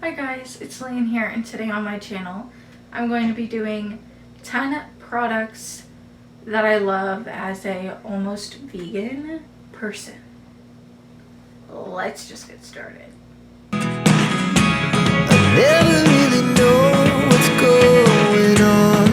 Hi guys, it's Lian here, and today on my channel I'm going to be doing 10 products that I love as a almost vegan person. Let's just get started. I never really know what's going on.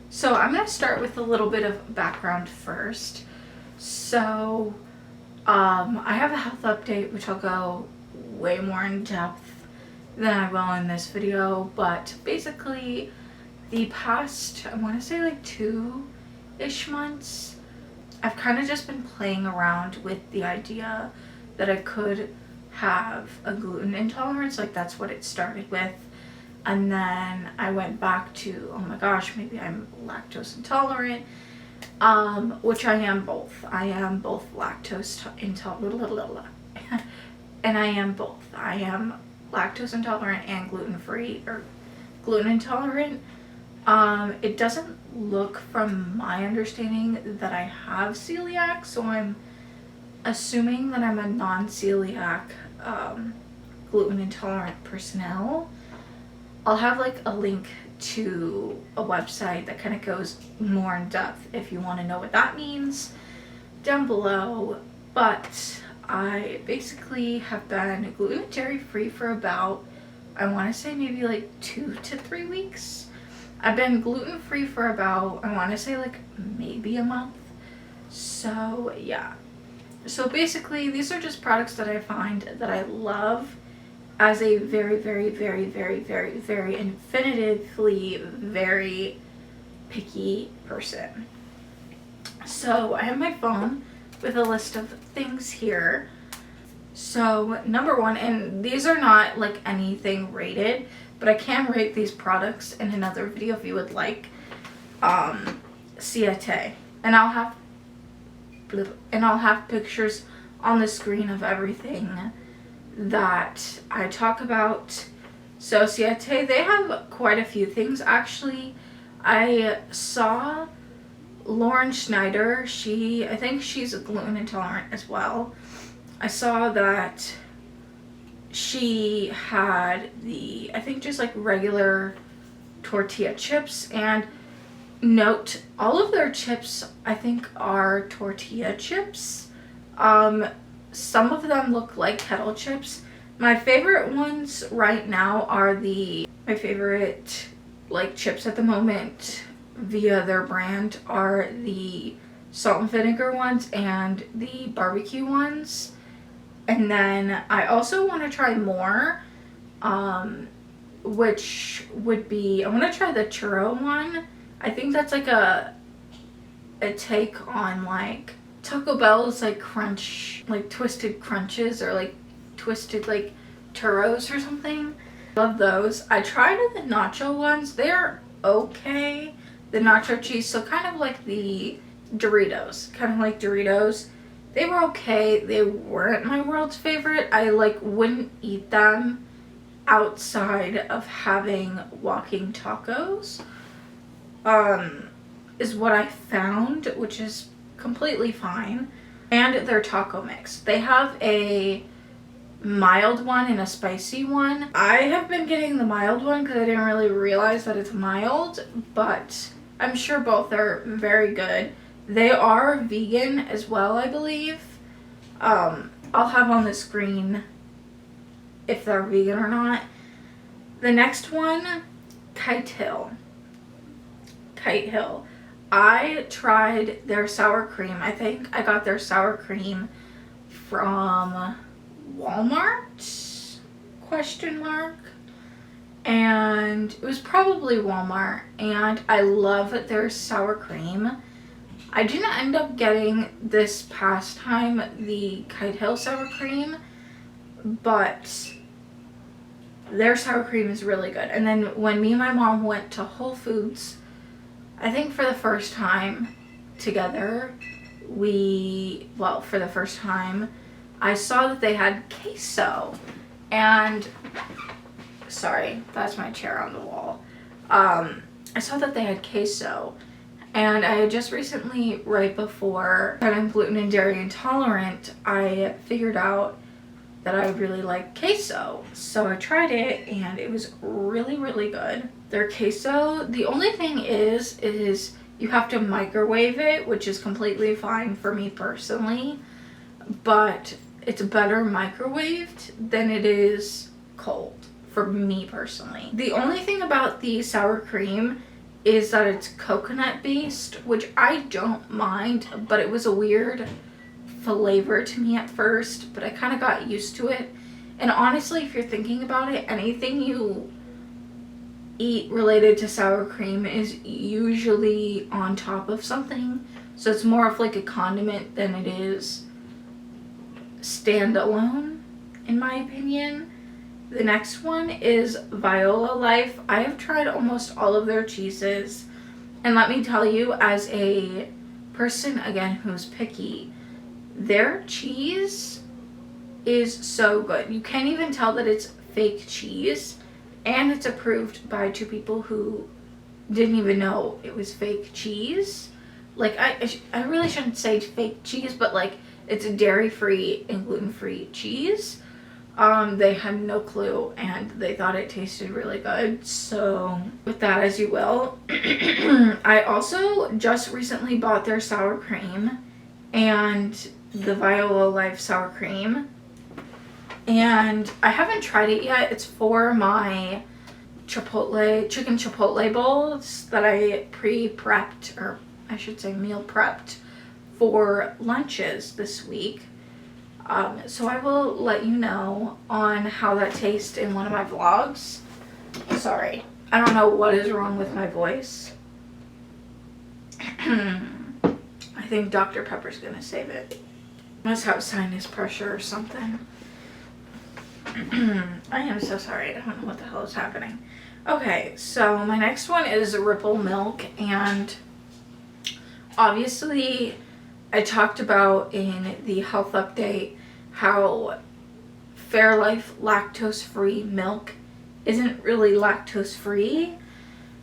So I'm going to start with a little bit of background first. So I have a health update, which I'll go way more in depth than I will in this video, but basically the past, I want to say like 2-ish months, I've kind of just been playing around with the idea that I could have a gluten intolerance. Like, that's what it started with. And then I went back to, oh my gosh, maybe I'm lactose intolerant, which I am both. I am both lactose intolerant, and I am both. I am lactose intolerant and gluten-free, or gluten intolerant. It doesn't look, from my understanding, that I have celiac, so I'm assuming that I'm a non-celiac gluten intolerant personnel. I'll have like a link to a website that kind of goes more in depth if you want to know what that means down below. But I basically have been gluten and dairy free for about, I want to say maybe like 2 to 3 weeks. I've been gluten free for about, I want to say like maybe a month. So yeah. So basically these are just products that I find that I love as a very, very, very, very, very, very infinitively very picky person. So I have my phone with a list of things here. So number one, and these are not like anything rated, but I can rate these products in another video if you would like. Siete, and I'll have pictures on the screen of everything that I talk about. So Siete, they have quite a few things actually. I saw Lauren Schneider, I think she's gluten intolerant as well. I saw that she had the, I think just like regular tortilla chips, and note, all of their chips I think are tortilla chips. Some of them look like kettle chips. My favorite ones right now are my favorite like chips at the moment via their brand are the salt and vinegar ones and the barbecue ones. And then I also want to try more, which would be, I want to try the churro one. I think that's like a take on like Taco Bell's like crunch, like twisted crunches, or like twisted like churros or something. Love those. I tried the nacho ones. They're okay. The nacho cheese, so kind of like the Doritos. They were okay. They weren't my world's favorite. I like wouldn't eat them outside of having walking tacos. Is what I found, which is completely fine. And their taco mix. They have a mild one and a spicy one. I have been getting the mild one because I didn't really realize that it's mild, but I'm sure both are very good. They are vegan as well, I believe. I'll have on the screen if they're vegan or not. The next one, Kite Hill. I tried their sour cream. I think I got their sour cream from Walmart, ? And it was probably Walmart, and I love their sour cream. I didn't end up getting this past time the Kite Hill sour cream, but their sour cream is really good. And then when me and my mom went to Whole Foods, I think for the first time together, for the first time, I saw that they had queso. And, sorry, that's my chair on the wall. I saw that they had queso. And I had just recently, right before that I'm gluten and dairy intolerant, I figured out that I really like queso. So I tried it and it was really, really good. Their queso, the only thing is you have to microwave it, which is completely fine for me personally, but it's better microwaved than it is cold for me personally. The only thing about the sour cream is that it's coconut based, which I don't mind, but it was a weird flavor to me at first, but I kind of got used to it. And honestly, if you're thinking about it, anything you eat related to sour cream is usually on top of something, so it's more of like a condiment than it is standalone, in my opinion. The next one is Viola Life. I have tried almost all of their cheeses, and let me tell you, as a person again who's picky, their cheese is so good. You can't even tell that it's fake cheese, and it's approved by 2 people who didn't even know it was fake cheese. Like, I really shouldn't say fake cheese, but like, it's a dairy-free and gluten-free cheese. They had no clue, and they thought it tasted really good. So with that as you will. I also just recently bought their sour cream and the Viola Life sour cream, and I haven't tried it yet. It's for my chicken chipotle bowls that I pre-prepped, or I should say meal prepped, for lunches this week. So I will let you know on how that tastes in one of my vlogs. Sorry, I don't know what is wrong with my voice. I think Dr. Pepper's gonna save it. Must have sinus pressure or something. I am so sorry. I don't know what the hell is happening. Okay, so my next one is Ripple Milk, and obviously I talked about in the health update how Fairlife lactose-free milk isn't really lactose-free,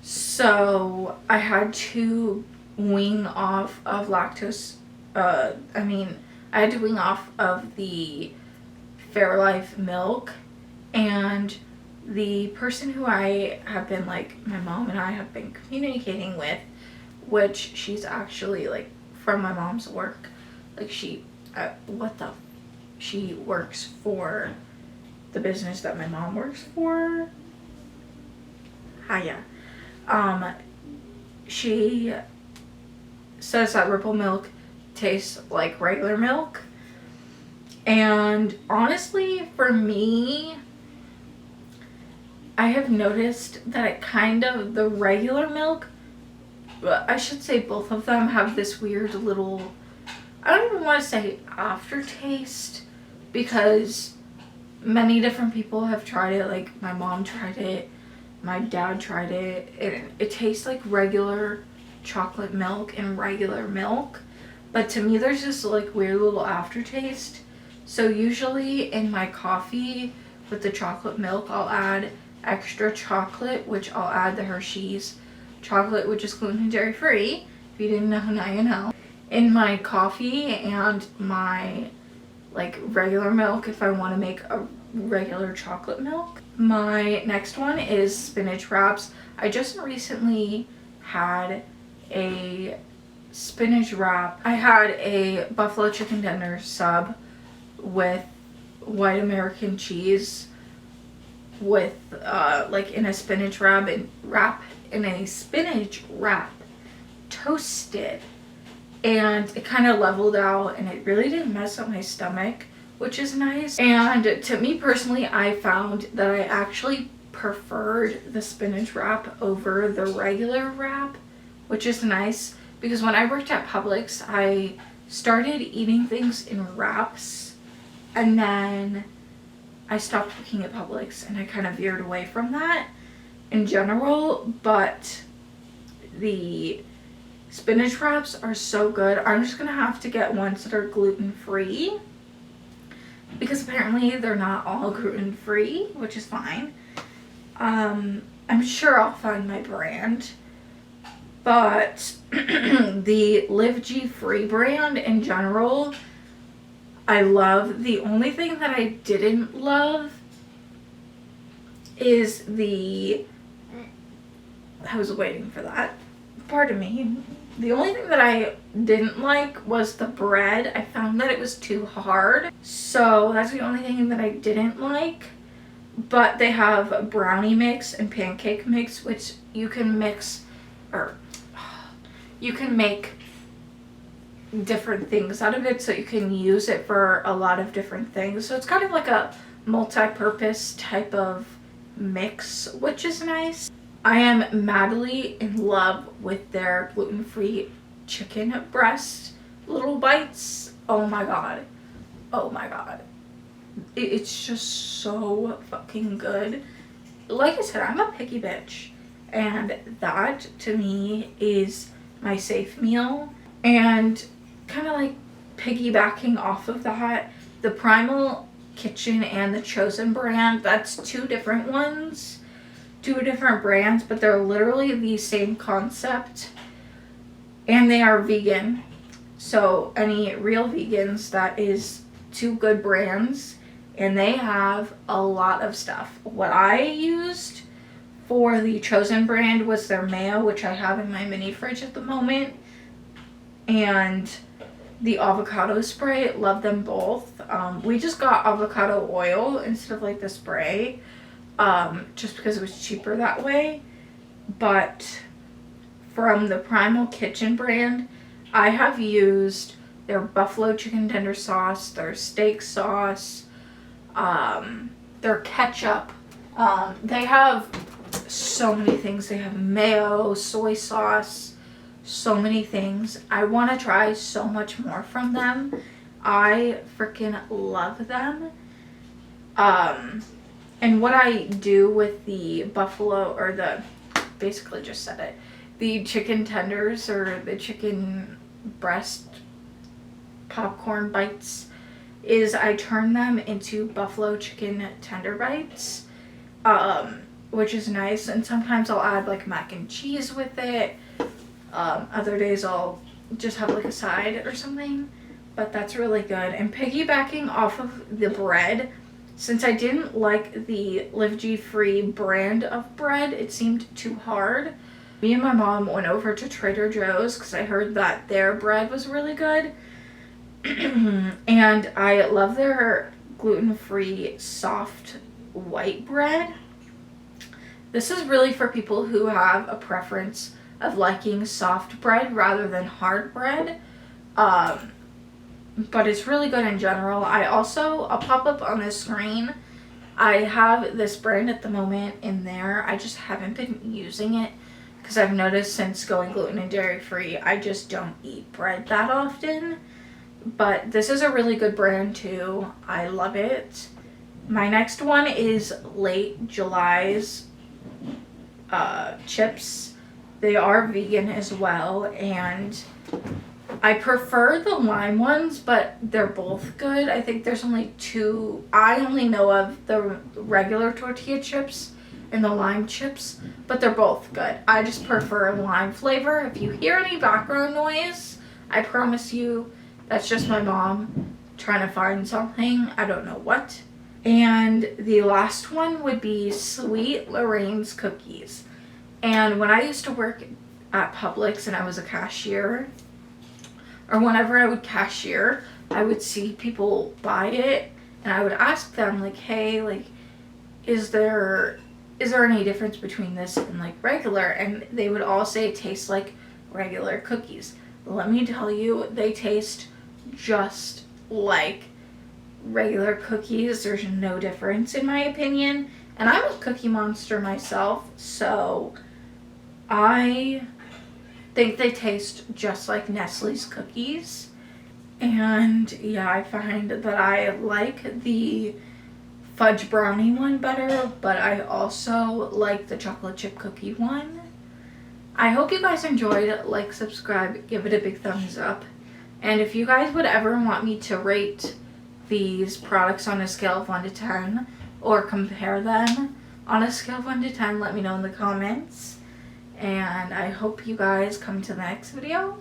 so I had to wean off of lactose. I had to wean off of the Fairlife milk, and the person who I have been, like, my mom and I have been communicating with, which she's actually, like, from my mom's work, like, she works for the business that my mom works for. Hiya. She says that Ripple milk tastes like regular milk, and honestly, for me, I have noticed that it kind of, the regular milk, I should say both of them have this weird little, I don't even want to say aftertaste, because many different people have tried it. Like, my mom tried it, my dad tried it, and it tastes like regular chocolate milk and regular milk, but to me there's this like weird little aftertaste. So usually in my coffee with the chocolate milk, I'll add extra chocolate, which I'll add the Hershey's chocolate, which is gluten and dairy free. If you didn't know, now you know. In my coffee and my like regular milk, if I want to make a regular chocolate milk. My next one is spinach wraps. I just recently had a spinach wrap. I had a buffalo chicken tender sub with white American cheese with like in a spinach wrap in a spinach wrap, toasted, and it kind of leveled out and it really didn't mess up my stomach, which is nice. And to me personally, I found that I actually preferred the spinach wrap over the regular wrap, which is nice, because when I worked at Publix, I started eating things in wraps, and then I stopped working at Publix and I kind of veered away from that in general. But the spinach wraps are so good. I'm just gonna have to get ones that are gluten-free, because apparently they're not all gluten-free, which is fine. I'm sure I'll find my brand, but the Live G Free brand in general, I love. The only thing that I didn't love is I was waiting for that. Pardon me. The only thing that I didn't like was the bread. I found that it was too hard. So that's the only thing that I didn't like. But they have brownie mix and pancake mix, which you can mix, or you can make different things out of it, so you can use it for a lot of different things. So it's kind of like a multi-purpose type of mix, which is nice. I am madly in love with their gluten-free chicken breast little bites. Oh my god. Oh my god. It's just so fucking good. Like I said, I'm a picky bitch, and that to me is my safe meal. And kind of like piggybacking off of that, the Primal Kitchen and the Chosen brand, that's two different ones, two different brands, but they're literally the same concept, and they are vegan. So any real vegans, that is two good brands, and they have a lot of stuff. What I used for the Chosen brand was their mayo, which I have in my mini fridge at the moment, and the avocado spray. Love them both. We just got avocado oil instead of like the spray, just because it was cheaper that way. But from the Primal Kitchen brand, I have used their buffalo chicken tender sauce, their steak sauce, their ketchup. They have so many things. They have mayo, soy sauce, so many things. I want to try so much more from them. I freaking love them. And what I do with the buffalo, or basically just said it, the chicken tenders or the chicken breast popcorn bites, is I turn them into buffalo chicken tender bites, which is nice. And sometimes I'll add like mac and cheese with it. Other days I'll just have like a side or something, but that's really good. And piggybacking off of the bread, since I didn't like the Live G Free brand of bread, it seemed too hard. Me and my mom went over to Trader Joe's because I heard that their bread was really good. And I love their gluten-free soft white bread. This is really for people who have a preference of liking soft bread rather than hard bread. But it's really good in general. I'll pop up on the screen. I have this brand at the moment in there. I just haven't been using it because I've noticed since going gluten and dairy free, I just don't eat bread that often. But this is a really good brand too. I love it. My next one is Late July's chips. They are vegan as well, and I prefer the lime ones, but they're both good. I think there's only two. I only know of the regular tortilla chips and the lime chips, but they're both good. I just prefer lime flavor. If you hear any background noise, I promise you that's just my mom trying to find something. I don't know what. And the last one would be Sweet Lorraine's Cookies. And when I used to work at Publix and I was a cashier, or whenever I would cashier, I would see people buy it, and I would ask them like, hey, like, is there any difference between this and like regular? And they would all say it tastes like regular cookies. Let me tell you, they taste just like regular cookies. There's no difference in my opinion. And I'm a Cookie Monster myself, so I think they taste just like Nestle's cookies. And yeah, I find that I like the fudge brownie one better, but I also like the chocolate chip cookie one. I hope you guys enjoyed. Like, subscribe, give it a big thumbs up. And if you guys would ever want me to rate these products on a scale of 1 to 10 or compare them on a scale of 1 to 10, let me know in the comments. And I hope you guys come to the next video.